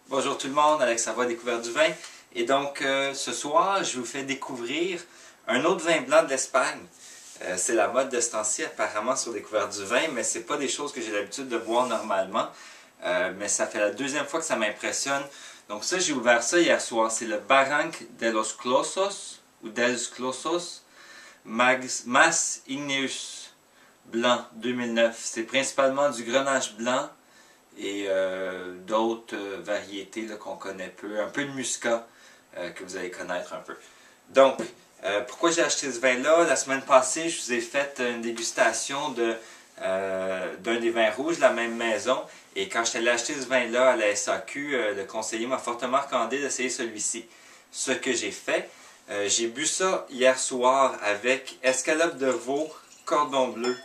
Bonjour tout le monde, Alex Savoie, Découverte du vin. Et donc ce soir, je vous fais découvrir un autre vin blanc de l'Espagne. C'est la mode de ce temps-ci apparemment sur Découverte du vin, mais c'est pas des choses que j'ai l'habitude de boire normalement. Mais ça fait la deuxième fois que ça m'impressionne. Donc ça, j'ai ouvert ça hier soir. C'est le Barranc de los Closos, ou dels Closos, Mas Igneus blanc 2009. C'est principalement du grenache blanc et d'autres variétés qu'on connaît peu, un peu de muscat que vous allez connaître un peu. Donc, pourquoi j'ai acheté ce vin-là? La semaine passée, je vous ai fait une dégustation d'un des vins rouges de la même maison. Et quand je suis allé acheter ce vin-là à la SAQ, le conseiller m'a fortement recommandé d'essayer celui-ci. Ce que j'ai fait, j'ai bu ça hier soir avec escalope de veau, cordon bleu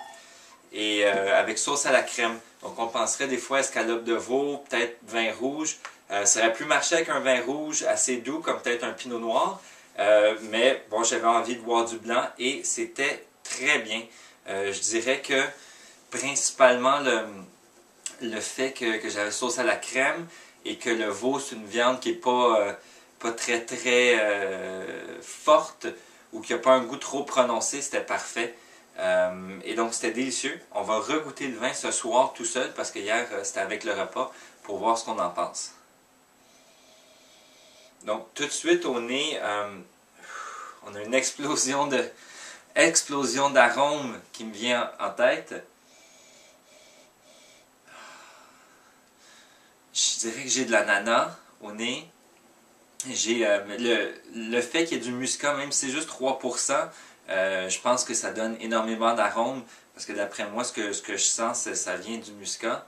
et avec sauce à la crème. Donc on penserait des fois escalope de veau, peut-être vin rouge. Ça aurait pu marcher avec un vin rouge assez doux, comme peut-être un pinot noir. Mais bon, j'avais envie de boire du blanc et c'était très bien. Je dirais que principalement le fait que j'avais sauce à la crème et que le veau, c'est une viande qui n'est pas très forte ou qui n'a pas un goût trop prononcé, c'était parfait. Et donc c'était délicieux. On va regoûter le vin ce soir tout seul parce que hier c'était avec le repas pour voir ce qu'on en pense. Donc tout de suite au nez, on a une explosion d'arômes qui me vient en tête. Je dirais que j'ai de l'ananas au nez. J'ai le fait qu'il y ait du muscat, même si c'est juste 3%, je pense que ça donne énormément d'arômes. Parce que d'après moi, ce que je sens, ça vient du muscat.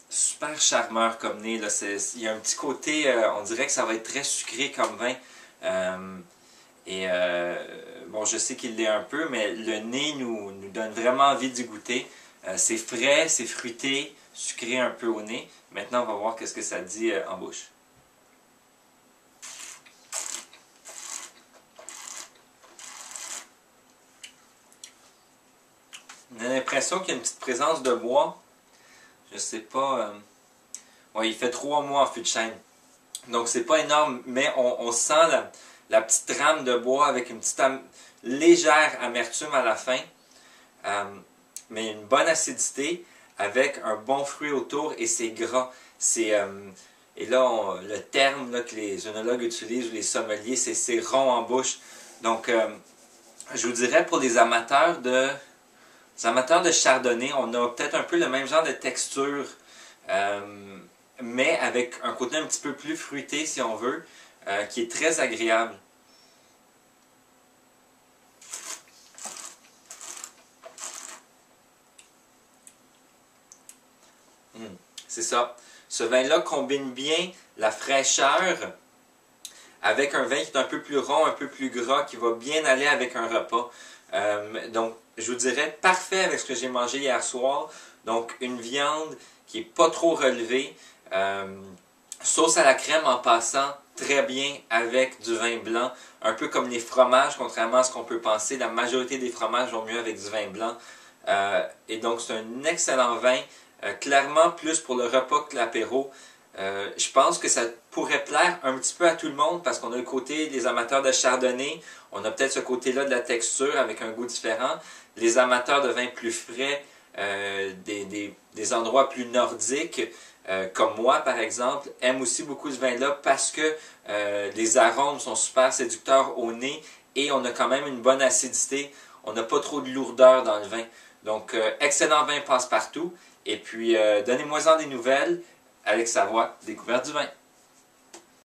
Super charmeur comme nez. Là. Il y a un petit côté, on dirait que ça va être très sucré comme vin. Bon, je sais qu'il l'est un peu, mais le nez nous donne vraiment envie d'y goûter. C'est frais, c'est fruité, sucré un peu au nez. Maintenant, on va voir qu'est-ce que ça dit en bouche. On a l'impression qu'il y a une petite présence de bois. Je sais pas. Ouais, il fait 3 mois en fût de chêne. Donc c'est pas énorme, mais on sent la petite rame de bois avec une petite légère amertume à la fin. Mais une bonne acidité avec un bon fruit autour et c'est gras. Et là, le terme là, que les œnologues utilisent ou les sommeliers, c'est rond en bouche. Donc, je vous dirais pour les amateurs de chardonnay, on a peut-être un peu le même genre de texture, mais avec un côté un petit peu plus fruité si on veut, qui est très agréable. C'est ça. Ce vin-là combine bien la fraîcheur avec un vin qui est un peu plus rond, un peu plus gras, qui va bien aller avec un repas. Donc, je vous dirais parfait avec ce que j'ai mangé hier soir. Donc, une viande qui n'est pas trop relevée. Sauce à la crème en passant très bien avec du vin blanc. Un peu comme les fromages, contrairement à ce qu'on peut penser. La majorité des fromages vont mieux avec du vin blanc. Et donc, c'est un excellent vin. Clairement plus pour le repas que l'apéro. Je pense que ça pourrait plaire un petit peu à tout le monde parce qu'on a le côté des amateurs de chardonnay. On a peut-être ce côté-là de la texture avec un goût différent. Les amateurs de vins plus frais, des endroits plus nordiques, comme moi par exemple, aiment aussi beaucoup ce vin-là parce que les arômes sont super séducteurs au nez et on a quand même une bonne acidité. On n'a pas trop de lourdeur dans le vin. Donc, excellent vin passe-partout. Et puis, donnez-moi-en des nouvelles. Alex Savoie, Découverte du vin.